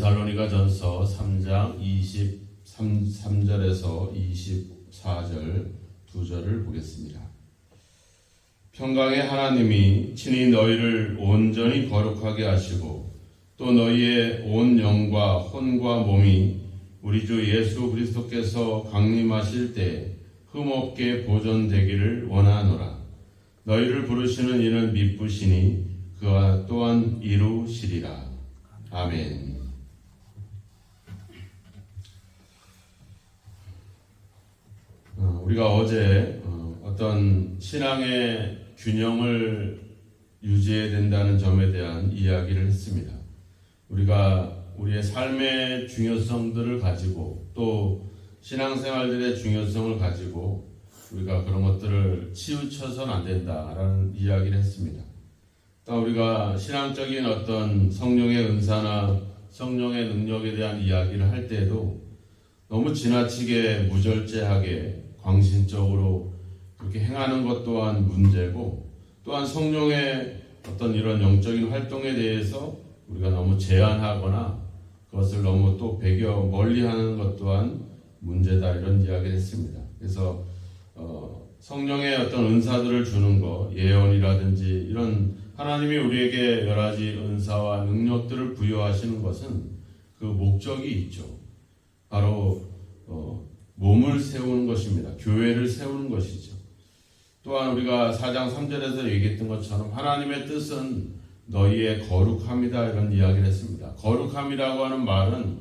데살로니가전서 3장 23절에서 24절 2절을 보겠습니다. 평강의 하나님이 친히 너희를 온전히 거룩하게 하시고 또 너희의 온 영과 혼과 몸이 우리 주 예수 그리스도께서 강림하실 때 흠없게 보존되기를 원하노라. 너희를 부르시는 이는 미쁘시니 그와 또한 이루시리라. 아멘. 우리가 어제 어떤 신앙의 균형을 유지해야 된다는 점에 대한 이야기를 했습니다. 우리가 우리의 삶의 중요성들을 가지고 또 신앙생활들의 중요성을 가지고 우리가 그런 것들을 치우쳐서는 안 된다라는 이야기를 했습니다. 또 우리가 신앙적인 어떤 성령의 은사나 성령의 능력에 대한 이야기를 할 때에도 너무 지나치게 무절제하게 광신적으로 그렇게 행하는 것 또한 문제고, 또한 성령의 어떤 이런 영적인 활동에 대해서 우리가 너무 제한하거나 그것을 너무 또 배겨 멀리하는 것 또한 문제다, 이런 이야기를 했습니다. 그래서 성령의 어떤 은사들을 주는 것, 예언이라든지 이런 하나님이 우리에게 여러 가지 은사와 능력들을 부여하시는 것은 그 목적이 있죠. 바로 몸을 세우는 것입니다. 교회를 세우는 것이죠. 또한 우리가 4장 3절에서 얘기했던 것처럼 하나님의 뜻은 너희의 거룩함이다, 이런 이야기를 했습니다. 거룩함이라고 하는 말은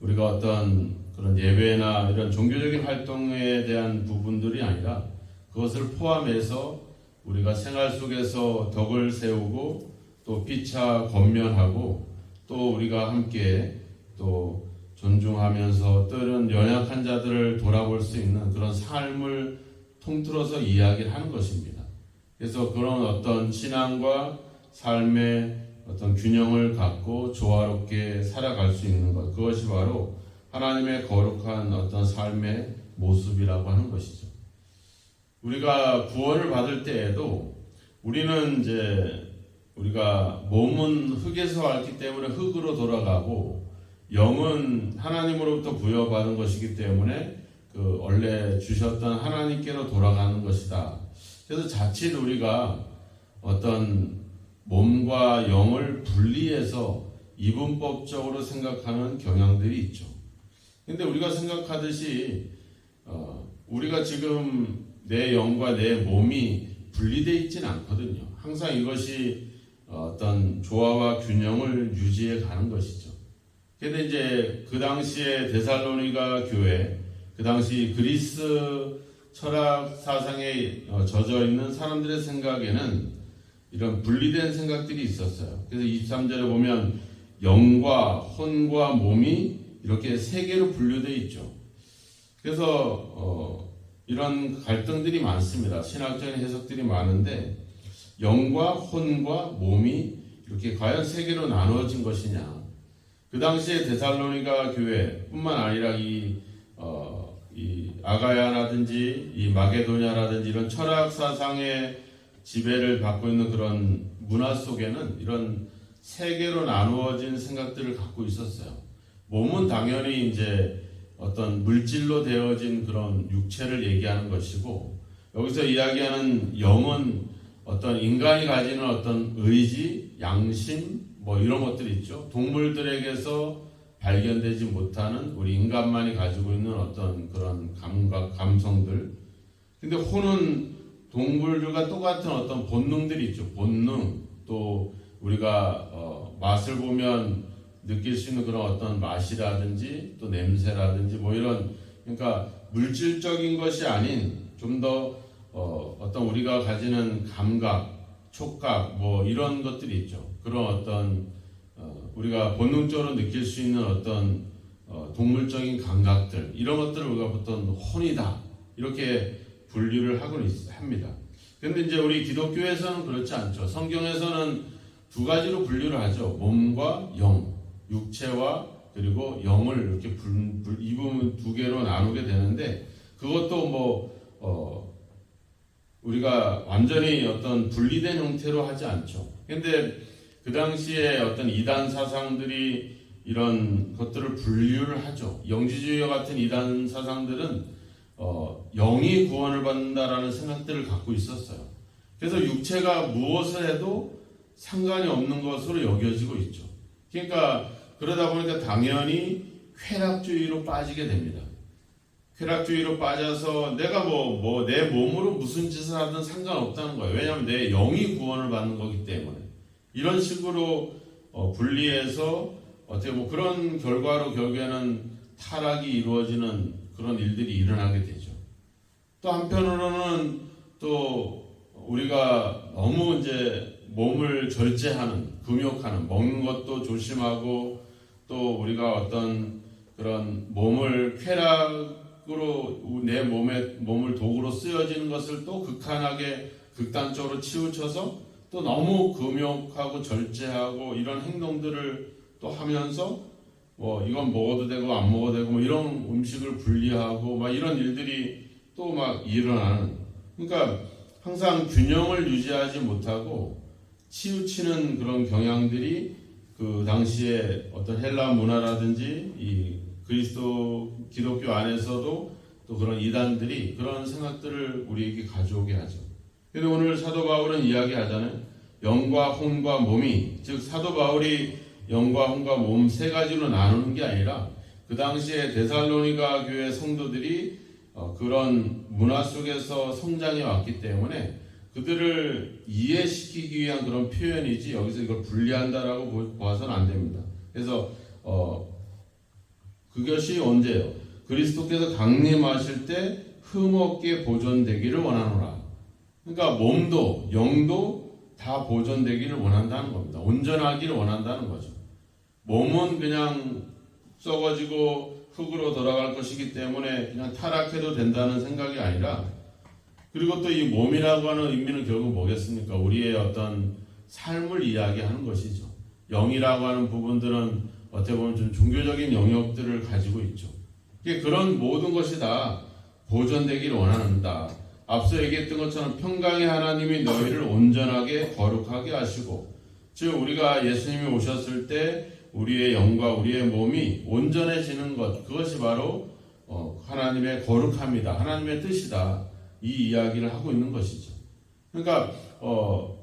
우리가 어떤 그런 예배나 이런 종교적인 활동에 대한 부분들이 아니라 그것을 포함해서 우리가 생활 속에서 덕을 세우고 또 피차 권면하고 또 우리가 함께 또 존중하면서 또 이런 연약한 자들을 돌아볼 수 있는 그런 삶을 통틀어서 이야기를 하는 것입니다. 그래서 그런 어떤 신앙과 삶의 어떤 균형을 갖고 조화롭게 살아갈 수 있는 것, 그것이 바로 하나님의 거룩한 어떤 삶의 모습이라고 하는 것이죠. 우리가 구원을 받을 때에도 우리는 우리가 몸은 흙에서 왔기 때문에 흙으로 돌아가고 영은 하나님으로부터 부여받은 것이기 때문에 그 원래 주셨던 하나님께로 돌아가는 것이다. 그래서 자칫 우리가 어떤 몸과 영을 분리해서 이분법적으로 생각하는 경향들이 있죠. 근데 우리가 생각하듯이 우리가 지금 내 영과 내 몸이 분리되어 있지는 않거든요. 항상 이것이 어떤 조화와 균형을 유지해 가는 것이죠. 근데 이제 그 당시에 데살로니가 교회, 그 당시 그리스 철학 사상에 젖어 있는 사람들의 생각에는 이런 분리된 생각들이 있었어요. 그래서 23절에 보면 영과 혼과 몸이 이렇게 세 개로 분류되어 있죠. 그래서 이런 갈등들이 많습니다. 신학적인 해석들이 많은데 영과 혼과 몸이 이렇게 과연 세 개로 나누어진 것이냐. 그 당시에 데살로니가 교회뿐만 아니라 이 아가야라든지 이 마게도냐라든지 이런 철학 사상의 지배를 받고 있는 그런 문화 속에는 이런 세 개로 나누어진 생각들을 갖고 있었어요. 몸은 당연히 이제 어떤 물질로 되어진 그런 육체를 얘기하는 것이고, 여기서 이야기하는 영은 어떤 인간이 가지는 어떤 의지, 양심, 뭐 이런 것들이 있죠. 동물들에게서 발견되지 못하는 우리 인간만이 가지고 있는 어떤 그런 감각, 감성들. 근데 혼은 동물들과 똑같은 어떤 본능들이 있죠. 본능, 또 우리가 맛을 보면 느낄 수 있는 그런 어떤 맛이라든지 또 냄새라든지 뭐 이런, 그러니까 물질적인 것이 아닌 좀 더 어떤 우리가 가지는 감각, 촉각 뭐 이런 것들이 있죠. 그런 어떤 우리가 본능적으로 느낄 수 있는 어떤 동물적인 감각들, 이런 것들을 우리가 보통 혼이다 이렇게 분류를 하고 합니다. 그런데 이제 우리 기독교에서는 그렇지 않죠. 성경에서는 두 가지로 분류를 하죠. 몸과 영, 육체와 그리고 영을 이렇게 이 부분 두 개로 나누게 되는데, 그것도 우리가 완전히 어떤 분리된 형태로 하지 않죠. 근데 그 당시에 어떤 이단 사상들이 이런 것들을 분류를 하죠. 영지주의와 같은 이단 사상들은 영이 구원을 받는다라는 생각들을 갖고 있었어요. 그래서 육체가 무엇을 해도 상관이 없는 것으로 여겨지고 있죠. 그러니까 그러다 보니까 당연히 쾌락주의로 빠지게 됩니다. 쾌락주의로 빠져서 내가 내 몸으로 무슨 짓을 하든 상관없다는 거예요. 왜냐하면 내 영이 구원을 받는 거기 때문에. 이런 식으로 분리해서 어떻게 그런 결과로 결국에는 타락이 이루어지는 그런 일들이 일어나게 되죠. 또 한편으로는 또 우리가 너무 이제 몸을 절제하는, 금욕하는, 먹는 것도 조심하고 또 우리가 어떤 그런 몸을 쾌락으로 내 몸을 도구로 쓰여지는 것을 또 극단적으로 치우쳐서 또 너무 금욕하고 절제하고 이런 행동들을 또 하면서 이건 먹어도 되고 안 먹어도 되고 이런 음식을 분리하고 이런 일들이 또 일어나는. 그러니까 항상 균형을 유지하지 못하고 치우치는 그런 경향들이 그 당시에 어떤 헬라 문화라든지 이 기독교 안에서도 또 그런 이단들이 그런 생각들을 우리에게 가져오게 하죠. 그런데 오늘 사도 바울은 이야기하잖아요. 영과 혼과 몸이, 즉 사도 바울이 영과 혼과 몸 세 가지로 나누는 게 아니라 그 당시에 데살로니가 교회 성도들이 그런 문화 속에서 성장해 왔기 때문에 그들을 이해시키기 위한 그런 표현이지 여기서 이걸 분리한다라고 봐서는 안 됩니다. 그래서 그것이 언제예요? 그리스도께서 강림하실 때 흠없게 보존되기를 원하노라. 그러니까 몸도 영도 다 보존되기를 원한다는 겁니다. 온전하기를 원한다는 거죠. 몸은 그냥 썩어지고 흙으로 돌아갈 것이기 때문에 그냥 타락해도 된다는 생각이 아니라, 그리고 또 이 몸이라고 하는 의미는 결국 뭐겠습니까? 우리의 어떤 삶을 이야기하는 것이죠. 영이라고 하는 부분들은 어떻게 보면 좀 종교적인 영역들을 가지고 있죠. 그런 모든 것이 다 보존되기를 원한다. 앞서 얘기했던 것처럼 평강의 하나님이 너희를 온전하게 거룩하게 하시고, 즉 우리가 예수님이 오셨을 때 우리의 영과 우리의 몸이 온전해지는 것, 그것이 바로 하나님의 거룩함이다, 하나님의 뜻이다, 이 이야기를 하고 있는 것이죠. 그러니까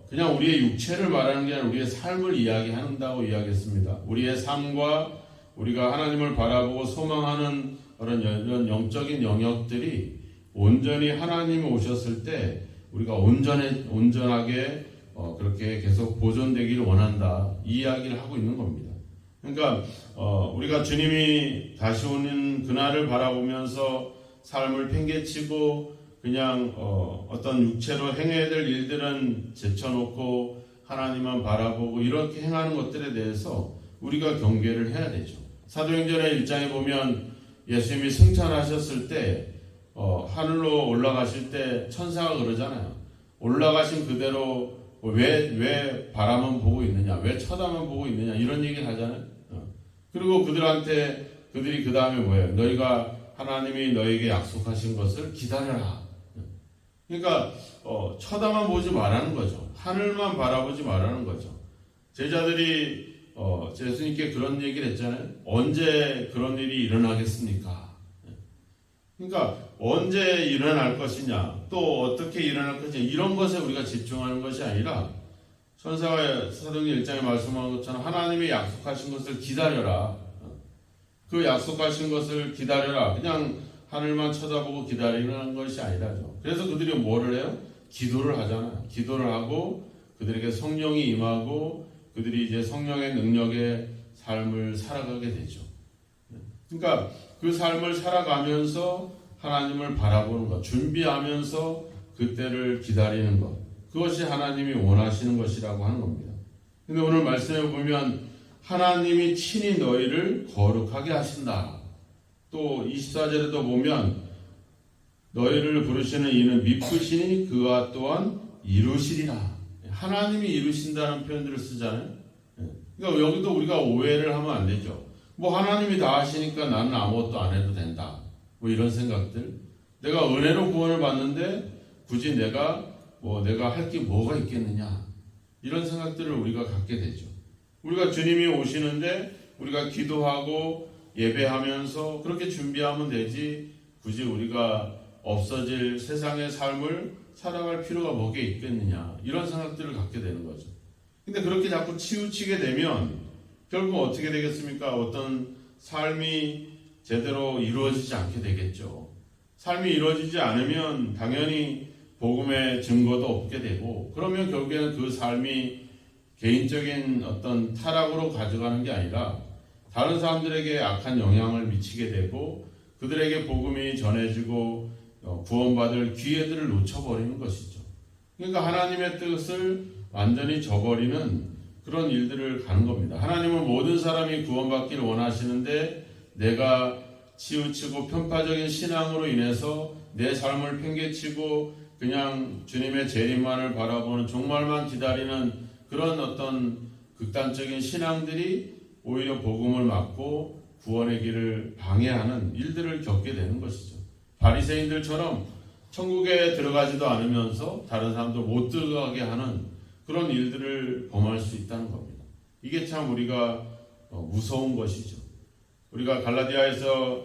그냥 우리의 육체를 말하는 게 아니라 우리의 삶을 이야기한다고 이야기했습니다. 우리의 삶과 우리가 하나님을 바라보고 소망하는 그런 영적인 영역들이 온전히 하나님이 오셨을 때 우리가 온전하게 그렇게 계속 보존되기를 원한다, 이 이야기를 하고 있는 겁니다. 그러니까 우리가 주님이 다시 오는 그날을 바라보면서 삶을 팽개치고 그냥 어떤 육체로 행해야 될 일들은 제쳐놓고 하나님만 바라보고 이렇게 행하는 것들에 대해서 우리가 경계를 해야 되죠. 사도행전의 1장에 보면 예수님이 승천하셨을 때 하늘로 올라가실 때 천사가 그러잖아요. 올라가신 그대로 왜 바라만 보고 있느냐, 왜 쳐다만 보고 있느냐, 이런 얘기를 하잖아요. 그리고 그들이 그 다음에 뭐예요? 너희가 하나님이 너에게 약속하신 것을 기다려라. 그러니까 쳐다만 보지 말라는 거죠. 하늘만 바라보지 말라는 거죠. 제자들이 예수님께 그런 얘기를 했잖아요. 언제 그런 일이 일어나겠습니까? 그러니까 언제 일어날 것이냐, 또 어떻게 일어날 것이냐, 이런 것에 우리가 집중하는 것이 아니라 천사가 사도행전 1장에 말씀한 것처럼 하나님이 약속하신 것을 기다려라. 그 약속하신 것을 기다려라. 그냥 하늘만 쳐다보고 기다리는 것이 아니라죠. 그래서 그들이 뭐를 해요? 기도를 하잖아요. 기도를 하고 그들에게 성령이 임하고 그들이 이제 성령의 능력의 삶을 살아가게 되죠. 그러니까 그 삶을 살아가면서 하나님을 바라보는 것, 준비하면서 그때를 기다리는 것, 그것이 하나님이 원하시는 것이라고 하는 겁니다. 근데 오늘 말씀에 보면 하나님이 친히 너희를 거룩하게 하신다. 또 24절에도 보면 너희를 부르시는 이는 미쁘시니 그와 또한 이루시리라. 하나님이 이루신다는 표현들을 쓰잖아요. 그러니까 여기도 우리가 오해를 하면 안 되죠. 하나님이 다 하시니까 나는 아무것도 안 해도 된다, 이런 생각들. 내가 은혜로 구원을 받는데 굳이 내가 할 게 뭐가 있겠느냐, 이런 생각들을 우리가 갖게 되죠. 우리가 주님이 오시는데 우리가 기도하고 예배하면서 그렇게 준비하면 되지, 굳이 우리가 없어질 세상의 삶을 살아갈 필요가 뭐게 있겠느냐, 이런 생각들을 갖게 되는 거죠. 근데 그렇게 자꾸 치우치게 되면 결국 어떻게 되겠습니까? 어떤 삶이 제대로 이루어지지 않게 되겠죠. 삶이 이루어지지 않으면 당연히 복음의 증거도 없게 되고, 그러면 결국에는 그 삶이 개인적인 어떤 타락으로 가져가는 게 아니라 다른 사람들에게 악한 영향을 미치게 되고, 그들에게 복음이 전해지고 구원받을 기회들을 놓쳐버리는 것이죠. 그러니까 하나님의 뜻을 완전히 저버리는 그런 일들을 가는 겁니다. 하나님은 모든 사람이 구원받기를 원하시는데, 내가 치우치고 편파적인 신앙으로 인해서 내 삶을 팽개치고 그냥 주님의 재림만을 바라보는, 종말만 기다리는 그런 어떤 극단적인 신앙들이 오히려 복음을 막고 구원의 길을 방해하는 일들을 겪게 되는 것이죠. 바리새인들처럼 천국에 들어가지도 않으면서 다른 사람도 못 들어가게 하는 그런 일들을 범할 수 있다는 겁니다. 이게 참 우리가 무서운 것이죠. 우리가 갈라디아에서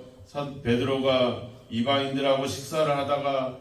베드로가 이방인들하고 식사를 하다가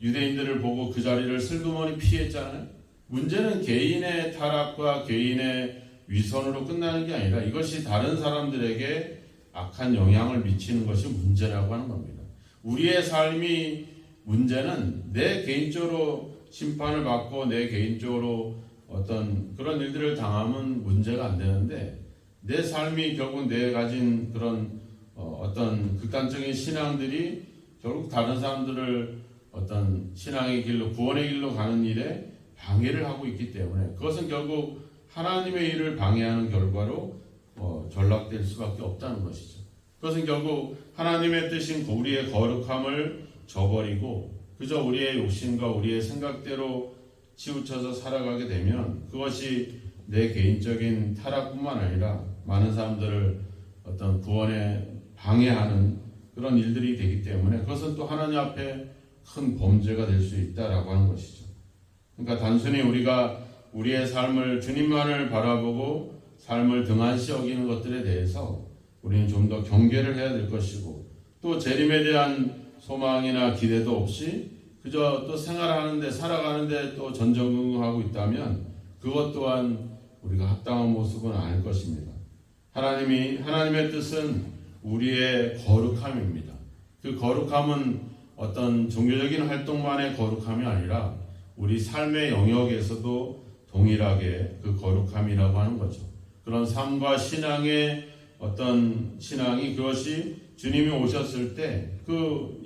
유대인들을 보고 그 자리를 슬그머니 피했잖아요. 문제는 개인의 타락과 개인의 위선으로 끝나는 게 아니라 이것이 다른 사람들에게 악한 영향을 미치는 것이 문제라고 하는 겁니다. 우리의 삶이 문제는 내 개인적으로 심판을 받고 내 개인적으로 어떤 그런 일들을 당하면 문제가 안 되는데, 내 삶이 결국 내 가진 그런 어떤 극단적인 신앙들이 결국 다른 사람들을 어떤 신앙의 길로, 구원의 길로 가는 일에 방해를 하고 있기 때문에 그것은 결국 하나님의 일을 방해하는 결과로 전락될 수밖에 없다는 것이죠. 그것은 결국 하나님의 뜻인 우리의 거룩함을 저버리고 그저 우리의 욕심과 우리의 생각대로 치우쳐서 살아가게 되면 그것이 내 개인적인 타락뿐만 아니라 많은 사람들을 어떤 구원에 방해하는 그런 일들이 되기 때문에 그것은 또 하나님 앞에 큰 범죄가 될 수 있다라고 하는 것이죠. 그러니까 단순히 우리가 우리의 삶을 주님만을 바라보고 삶을 등한시 여기는 것들에 대해서 우리는 좀 더 경계를 해야 될 것이고, 또 재림에 대한 소망이나 기대도 없이 그저 또 생활하는데 살아가는데 또 전전긍긍하고 있다면 그것 또한 우리가 합당한 모습은 아닐 것입니다. 하나님의 뜻은 우리의 거룩함입니다. 그 거룩함은 어떤 종교적인 활동만의 거룩함이 아니라 우리 삶의 영역에서도 동일하게 그 거룩함이라고 하는 거죠. 그런 삶과 신앙의 어떤 신앙이, 그것이 주님이 오셨을 때 그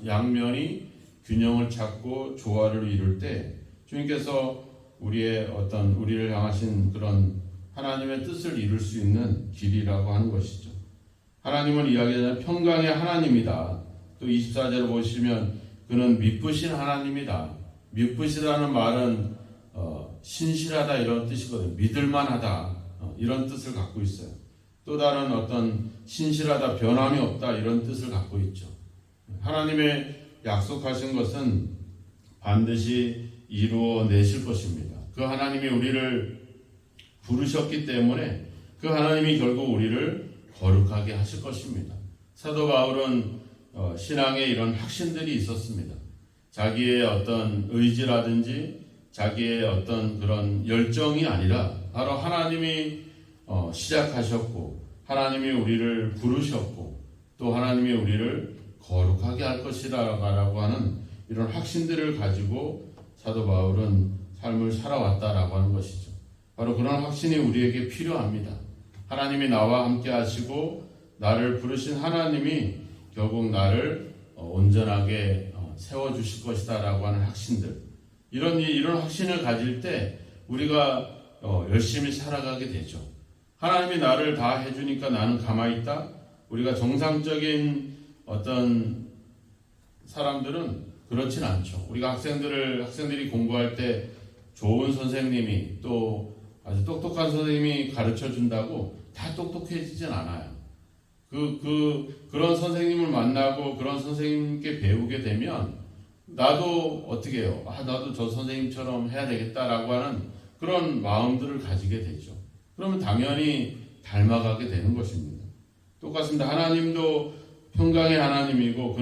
양면이 균형을 찾고 조화를 이룰 때 주님께서 우리를 향하신 그런 하나님의 뜻을 이룰 수 있는 길이라고 하는 것이죠. 하나님은 이야기하자면 평강의 하나님이다. 또 24절을 보시면 그는 미쁘신 하나님이다. 미쁘시다는 말은 신실하다 이런 뜻이거든요. 믿을만하다 이런 뜻을 갖고 있어요. 또 다른 어떤 신실하다, 변함이 없다 이런 뜻을 갖고 있죠. 하나님의 약속하신 것은 반드시 이루어내실 것입니다. 그 하나님이 우리를 부르셨기 때문에 그 하나님이 결국 우리를 거룩하게 하실 것입니다. 사도 바울은 신앙에 이런 확신들이 있었습니다. 자기의 어떤 의지라든지 자기의 어떤 그런 열정이 아니라 바로 하나님이 시작하셨고 하나님이 우리를 부르셨고 또 하나님이 우리를 거룩하게 할 것이라고 하는 이런 확신들을 가지고 사도 바울은 삶을 살아왔다라고 하는 것이죠. 바로 그런 확신이 우리에게 필요합니다. 하나님이 나와 함께 하시고 나를 부르신 하나님이 결국 나를 온전하게 세워주실 것이다 라고 하는 확신들, 이런 확신을 가질 때 우리가 열심히 살아가게 되죠. 하나님이 나를 다 해주니까 나는 가만히 있다. 우리가 정상적인 어떤 사람들은 그렇진 않죠. 우리가 학생들이 공부할 때 좋은 선생님이 또 아주 똑똑한 선생님이 가르쳐 준다고 다 똑똑해지진 않아요. 그런 선생님을 만나고 그런 선생님께 배우게 되면 나도 어떻게 해요? 나도 저 선생님처럼 해야 되겠다라고 하는 그런 마음들을 가지게 되죠. 그러면 당연히 닮아가게 되는 것입니다. 똑같습니다. 하나님도 평강의 하나님이고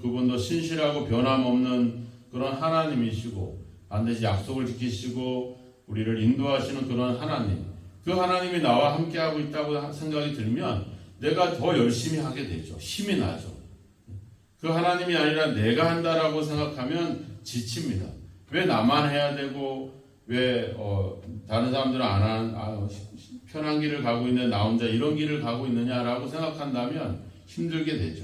그분도 신실하고 변함없는 그런 하나님이시고 반드시 약속을 지키시고 우리를 인도하시는 그런 하나님, 그 하나님이 나와 함께하고 있다고 생각이 들면 내가 더 열심히 하게 되죠. 힘이 나죠. 그 하나님이 아니라 내가 한다라고 생각하면 지칩니다. 왜 나만 해야 되고 왜 다른 사람들은 편한 길을 가고 있는 나 혼자 이런 길을 가고 있느냐라고 생각한다면 힘들게 되죠.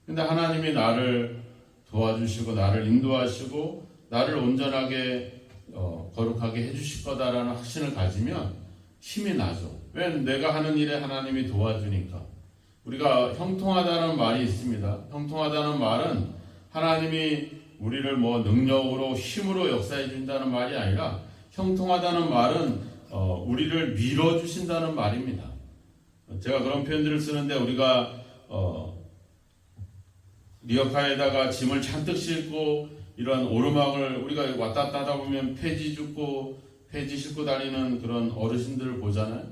근데 하나님이 나를 도와주시고 나를 인도하시고 나를 온전하게 거룩하게 해주실 거다라는 확신을 가지면 힘이 나죠. 왜? 내가 하는 일에 하나님이 도와주니까. 우리가 형통하다는 말이 있습니다. 형통하다는 말은 하나님이 우리를 능력으로 힘으로 역사해 준다는 말이 아니라 형통하다는 말은 우리를 밀어주신다는 말입니다. 제가 그런 표현들을 쓰는데 우리가 리어카에다가 짐을 잔뜩 싣고 이런 오르막을 우리가 왔다 갔다 하다 보면 폐지 싣고 다니는 그런 어르신들을 보잖아요.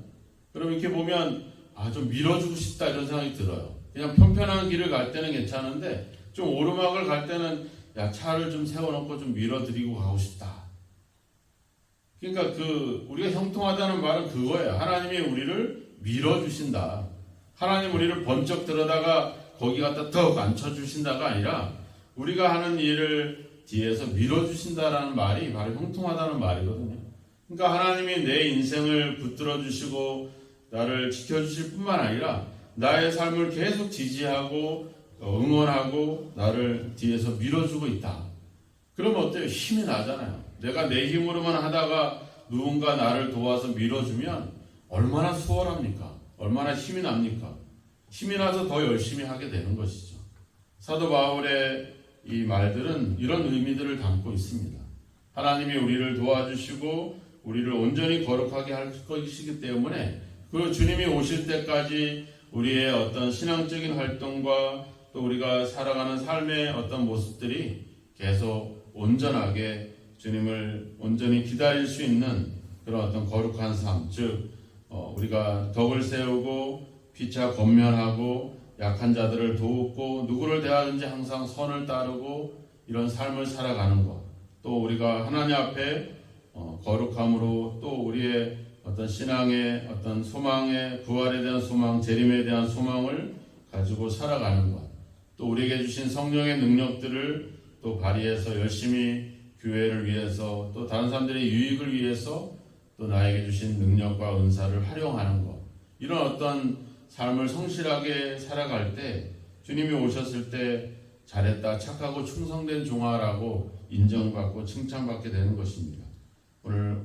그럼 이렇게 보면 좀 밀어주고 싶다 이런 생각이 들어요. 그냥 편편한 길을 갈 때는 괜찮은데 좀 오르막을 갈 때는 차를 좀 세워놓고 좀 밀어드리고 가고 싶다. 그러니까 우리가 형통하다는 말은 그거예요. 하나님이 우리를 밀어주신다. 하나님 우리를 번쩍 들어다가 거기 갖다 턱 앉혀주신다가 아니라 우리가 하는 일을 뒤에서 밀어주신다라는 말이 바로 형통하다는 말이거든요. 그러니까 하나님이 내 인생을 붙들어 주시고 나를 지켜주실 뿐만 아니라 나의 삶을 계속 지지하고 응원하고 나를 뒤에서 밀어주고 있다. 그러면 어때요? 힘이 나잖아요. 내가 내 힘으로만 하다가 누군가 나를 도와서 밀어주면 얼마나 수월합니까? 얼마나 힘이 납니까? 힘이 나서 더 열심히 하게 되는 것이죠. 사도 바울의 이 말들은 이런 의미들을 담고 있습니다. 하나님이 우리를 도와주시고 우리를 온전히 거룩하게 할 것이기 때문에 그 주님이 오실 때까지 우리의 어떤 신앙적인 활동과 또 우리가 살아가는 삶의 어떤 모습들이 계속 온전하게 주님을 온전히 기다릴 수 있는 그런 어떤 거룩한 삶, 즉 우리가 덕을 세우고 피차 권면하고 약한 자들을 돕고 누구를 대하든지 항상 선을 따르고 이런 삶을 살아가는 것, 또 우리가 하나님 앞에 거룩함으로 또 우리의 어떤 신앙의 어떤 소망의 부활에 대한 소망, 재림에 대한 소망을 가지고 살아가는 것, 또 우리에게 주신 성령의 능력들을 또 발휘해서 열심히 교회를 위해서 또 다른 사람들의 유익을 위해서 또 나에게 주신 능력과 은사를 활용하는 것, 이런 어떤 삶을 성실하게 살아갈 때 주님이 오셨을 때 잘했다, 착하고 충성된 종아라고 인정받고 칭찬받게 되는 것입니다. 오늘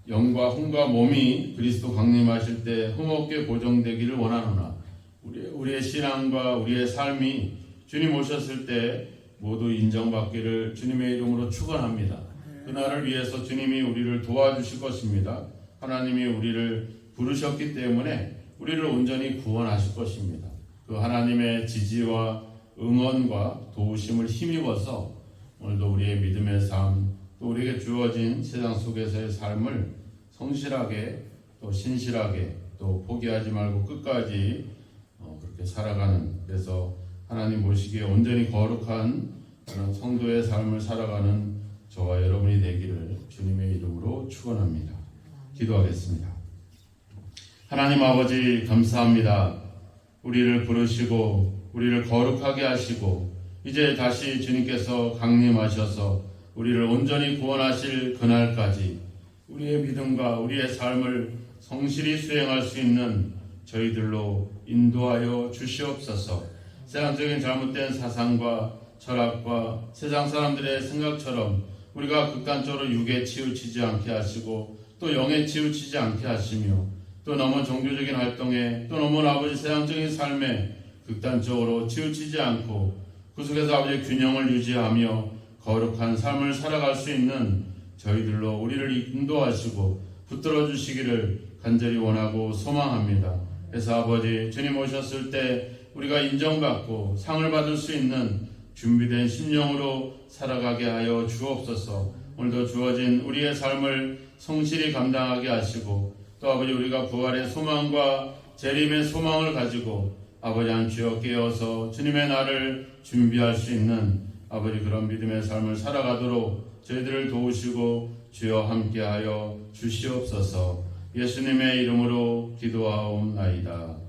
영과 혼과 몸이 그리스도 강림하실 때 흠없게 보정되기를 원하노나 우리의 신앙과 우리의 삶이 주님 오셨을 때 모두 인정받기를 주님의 이름으로 축원합니다. 그날을 위해서 주님이 우리를 도와주실 것입니다. 하나님이 우리를 부르셨기 때문에 우리를 온전히 구원하실 것입니다. 그 하나님의 지지와 응원과 도우심을 힘입어서 오늘도 우리의 믿음의 삶, 또 우리에게 주어진 세상 속에서의 삶을 성실하게 또 신실하게 또 포기하지 말고 끝까지 그렇게 살아가는, 그래서 하나님 보시기에 온전히 거룩한 그런 성도의 삶을 살아가는 저와 여러분이 되기를 주님의 이름으로 축원합니다. 기도하겠습니다. 하나님 아버지 감사합니다. 우리를 부르시고 우리를 거룩하게 하시고 이제 다시 주님께서 강림하셔서 우리를 온전히 구원하실 그날까지 우리의 믿음과 우리의 삶을 성실히 수행할 수 있는 저희들로 인도하여 주시옵소서. 세상적인 잘못된 사상과 철학과 세상 사람들의 생각처럼 우리가 극단적으로 육에 치우치지 않게 하시고 또 영에 치우치지 않게 하시며 또 너무 종교적인 활동에 또 너무 아버지 세상적인 삶에 극단적으로 치우치지 않고 그 속에서 아버지 균형을 유지하며 거룩한 삶을 살아갈 수 있는 저희들로 우리를 인도하시고 붙들어 주시기를 간절히 원하고 소망합니다. 그래서 아버지 주님 오셨을 때 우리가 인정받고 상을 받을 수 있는 준비된 심령으로 살아가게 하여 주옵소서. 오늘도 주어진 우리의 삶을 성실히 감당하게 하시고 또 아버지 우리가 부활의 소망과 재림의 소망을 가지고 아버지 한 주여 깨어서 주님의 날을 준비할 수 있는 아버지 그런 믿음의 삶을 살아가도록 저희들을 도우시고 주여 함께하여 주시옵소서. 예수님의 이름으로 기도하옵나이다.